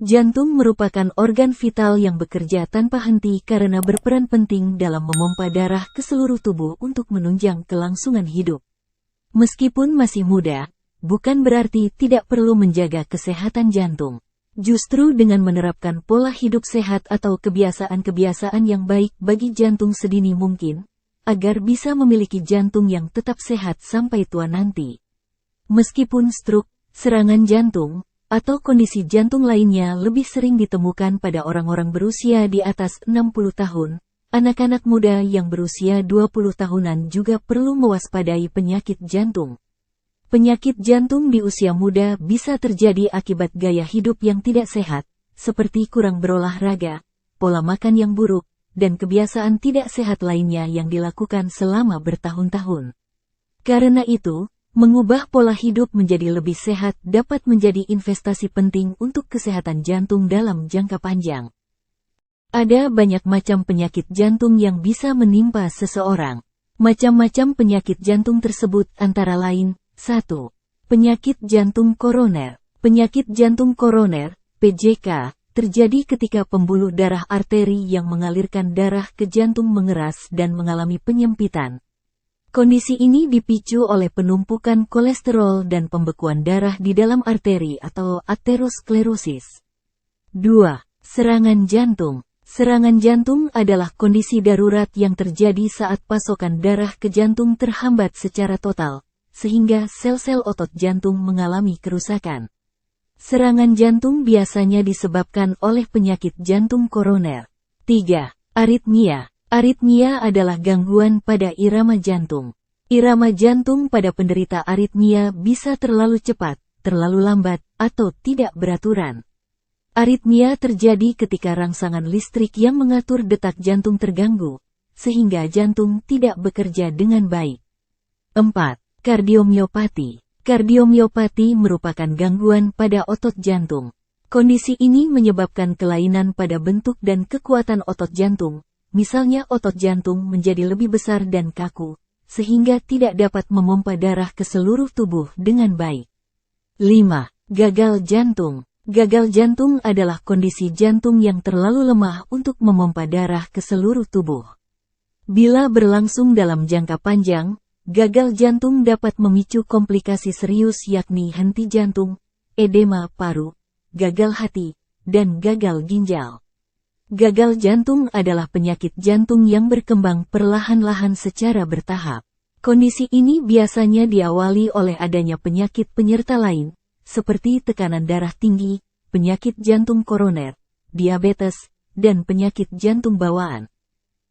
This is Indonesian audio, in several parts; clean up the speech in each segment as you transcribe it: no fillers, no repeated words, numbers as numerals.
Jantung merupakan organ vital yang bekerja tanpa henti karena berperan penting dalam memompa darah ke seluruh tubuh untuk menunjang kelangsungan hidup. Meskipun masih muda, bukan berarti tidak perlu menjaga kesehatan jantung. Justru dengan menerapkan pola hidup sehat atau kebiasaan-kebiasaan yang baik bagi jantung sedini mungkin, agar bisa memiliki jantung yang tetap sehat sampai tua nanti. Meskipun stroke, serangan jantung, atau kondisi jantung lainnya lebih sering ditemukan pada orang-orang berusia di atas 60 tahun, anak-anak muda yang berusia 20 tahunan juga perlu mewaspadai penyakit jantung. Penyakit jantung di usia muda bisa terjadi akibat gaya hidup yang tidak sehat, seperti kurang berolahraga, pola makan yang buruk, dan kebiasaan tidak sehat lainnya yang dilakukan selama bertahun-tahun. Karena itu, mengubah pola hidup menjadi lebih sehat dapat menjadi investasi penting untuk kesehatan jantung dalam jangka panjang. Ada banyak macam penyakit jantung yang bisa menimpa seseorang. Macam-macam penyakit jantung tersebut antara lain, 1. Penyakit jantung koroner. Penyakit jantung koroner, PJK, terjadi ketika pembuluh darah arteri yang mengalirkan darah ke jantung mengeras dan mengalami penyempitan. Kondisi ini dipicu oleh penumpukan kolesterol dan pembekuan darah di dalam arteri atau aterosklerosis. 2. Serangan jantung. Serangan jantung adalah kondisi darurat yang terjadi saat pasokan darah ke jantung terhambat secara total, sehingga sel-sel otot jantung mengalami kerusakan. Serangan jantung biasanya disebabkan oleh penyakit jantung koroner. 3. Aritmia. Aritmia adalah gangguan pada irama jantung. Irama jantung pada penderita aritmia bisa terlalu cepat, terlalu lambat, atau tidak beraturan. Aritmia terjadi ketika rangsangan listrik yang mengatur detak jantung terganggu, sehingga jantung tidak bekerja dengan baik. 4. Kardiomiopati. Kardiomiopati merupakan gangguan pada otot jantung. Kondisi ini menyebabkan kelainan pada bentuk dan kekuatan otot jantung, misalnya otot jantung menjadi lebih besar dan kaku, sehingga tidak dapat memompa darah ke seluruh tubuh dengan baik. 5. Gagal jantung. Gagal jantung adalah kondisi jantung yang terlalu lemah untuk memompa darah ke seluruh tubuh. Bila berlangsung dalam jangka panjang, gagal jantung dapat memicu komplikasi serius yakni henti jantung, edema paru, gagal hati, dan gagal ginjal. Gagal jantung adalah penyakit jantung yang berkembang perlahan-lahan secara bertahap. Kondisi ini biasanya diawali oleh adanya penyakit penyerta lain, seperti tekanan darah tinggi, penyakit jantung koroner, diabetes, dan penyakit jantung bawaan.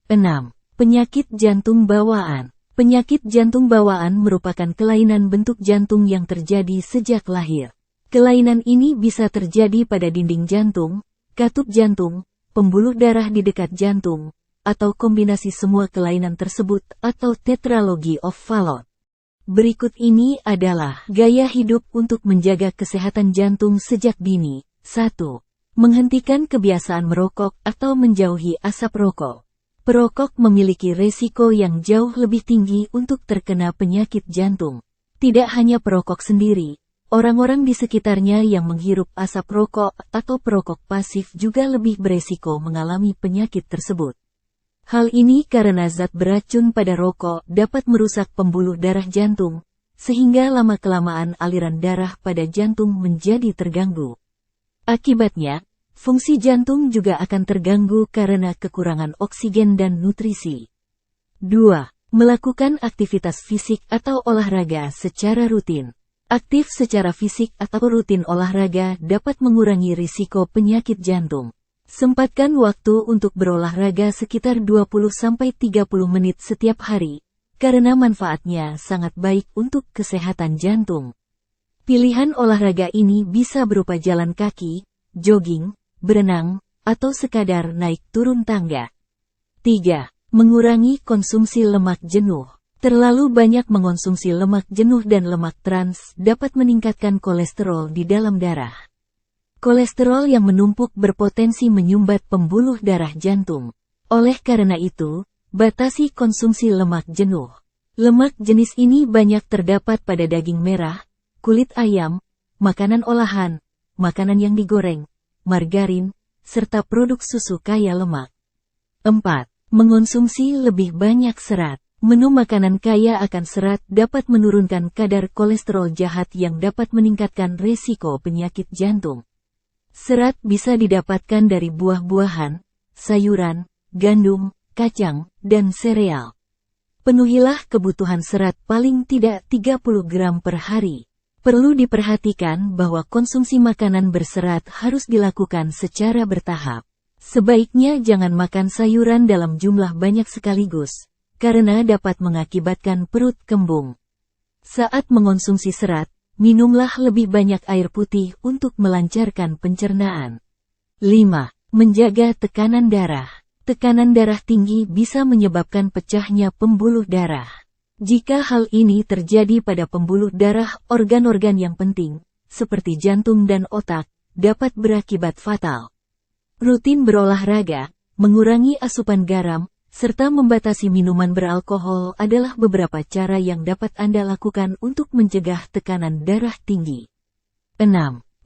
6. Penyakit jantung bawaan. Penyakit jantung bawaan merupakan kelainan bentuk jantung yang terjadi sejak lahir. Kelainan ini bisa terjadi pada dinding jantung, katup jantung, pembuluh darah di dekat jantung, atau kombinasi semua kelainan tersebut atau tetralogy of Fallot. Berikut ini adalah gaya hidup untuk menjaga kesehatan jantung sejak dini. 1. Menghentikan kebiasaan merokok atau menjauhi asap rokok. Perokok memiliki resiko yang jauh lebih tinggi untuk terkena penyakit jantung. Tidak hanya perokok sendiri, orang-orang di sekitarnya yang menghirup asap rokok atau perokok pasif juga lebih beresiko mengalami penyakit tersebut. Hal ini karena zat beracun pada rokok dapat merusak pembuluh darah jantung, sehingga lama-kelamaan aliran darah pada jantung menjadi terganggu. Akibatnya, fungsi jantung juga akan terganggu karena kekurangan oksigen dan nutrisi. 2. Melakukan aktivitas fisik atau olahraga secara rutin. Aktif secara fisik atau rutin olahraga dapat mengurangi risiko penyakit jantung. Sempatkan waktu untuk berolahraga sekitar 20-30 menit setiap hari, karena manfaatnya sangat baik untuk kesehatan jantung. Pilihan olahraga ini bisa berupa jalan kaki, jogging, berenang, atau sekadar naik turun tangga. 3. Mengurangi konsumsi lemak jenuh. Terlalu banyak mengonsumsi lemak jenuh dan lemak trans dapat meningkatkan kolesterol di dalam darah. Kolesterol yang menumpuk berpotensi menyumbat pembuluh darah jantung. Oleh karena itu, batasi konsumsi lemak jenuh. Lemak jenis ini banyak terdapat pada daging merah, kulit ayam, makanan olahan, makanan yang digoreng, margarin, serta produk susu kaya lemak. 4. Mengonsumsi lebih banyak serat. Menu makanan kaya akan serat dapat menurunkan kadar kolesterol jahat yang dapat meningkatkan resiko penyakit jantung. Serat bisa didapatkan dari buah-buahan, sayuran, gandum, kacang, dan sereal. Penuhilah kebutuhan serat paling tidak 30 gram per hari. Perlu diperhatikan bahwa konsumsi makanan berserat harus dilakukan secara bertahap. Sebaiknya jangan makan sayuran dalam jumlah banyak sekaligus, karena dapat mengakibatkan perut kembung. Saat mengonsumsi serat, minumlah lebih banyak air putih untuk melancarkan pencernaan. 5. Menjaga tekanan darah. Tekanan darah tinggi bisa menyebabkan pecahnya pembuluh darah. Jika hal ini terjadi pada pembuluh darah, organ-organ yang penting, seperti jantung dan otak, dapat berakibat fatal. Rutin berolahraga, mengurangi asupan garam, serta membatasi minuman beralkohol adalah beberapa cara yang dapat Anda lakukan untuk mencegah tekanan darah tinggi. 6.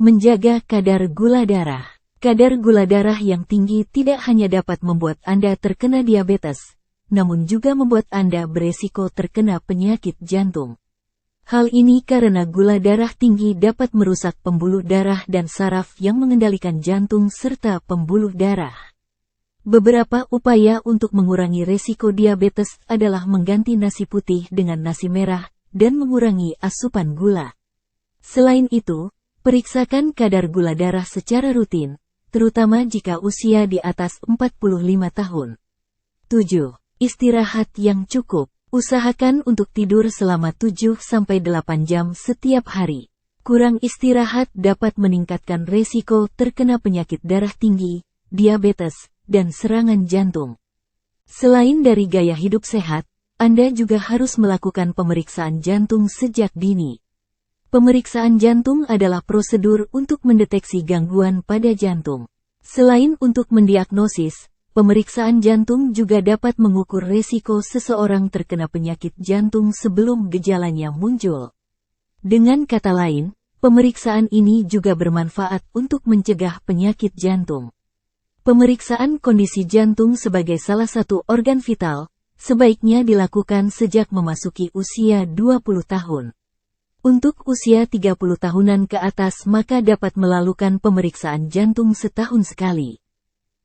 Menjaga kadar gula darah. Kadar gula darah yang tinggi tidak hanya dapat membuat Anda terkena diabetes, namun juga membuat Anda beresiko terkena penyakit jantung. Hal ini karena gula darah tinggi dapat merusak pembuluh darah dan saraf yang mengendalikan jantung serta pembuluh darah. Beberapa upaya untuk mengurangi resiko diabetes adalah mengganti nasi putih dengan nasi merah dan mengurangi asupan gula. Selain itu, periksakan kadar gula darah secara rutin, terutama jika usia di atas 45 tahun. 7. Istirahat yang cukup. Usahakan untuk tidur selama 7-8 jam setiap hari. Kurang istirahat dapat meningkatkan resiko terkena penyakit darah tinggi, diabetes, dan serangan jantung. Selain dari gaya hidup sehat, Anda juga harus melakukan pemeriksaan jantung sejak dini. Pemeriksaan jantung adalah prosedur untuk mendeteksi gangguan pada jantung. Selain untuk mendiagnosis, pemeriksaan jantung juga dapat mengukur resiko seseorang terkena penyakit jantung sebelum gejalanya muncul. Dengan kata lain, pemeriksaan ini juga bermanfaat untuk mencegah penyakit jantung. Pemeriksaan kondisi jantung sebagai salah satu organ vital, sebaiknya dilakukan sejak memasuki usia 20 tahun. Untuk usia 30 tahunan ke atas maka dapat melakukan pemeriksaan jantung setahun sekali.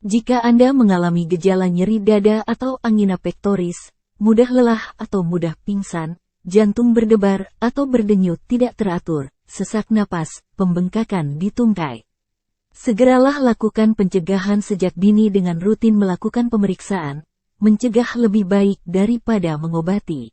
Jika Anda mengalami gejala nyeri dada atau angina pektoris, mudah lelah atau mudah pingsan, jantung berdebar atau berdenyut tidak teratur, sesak napas, pembengkakan di tungkai, segeralah lakukan pencegahan sejak dini dengan rutin melakukan pemeriksaan, mencegah lebih baik daripada mengobati.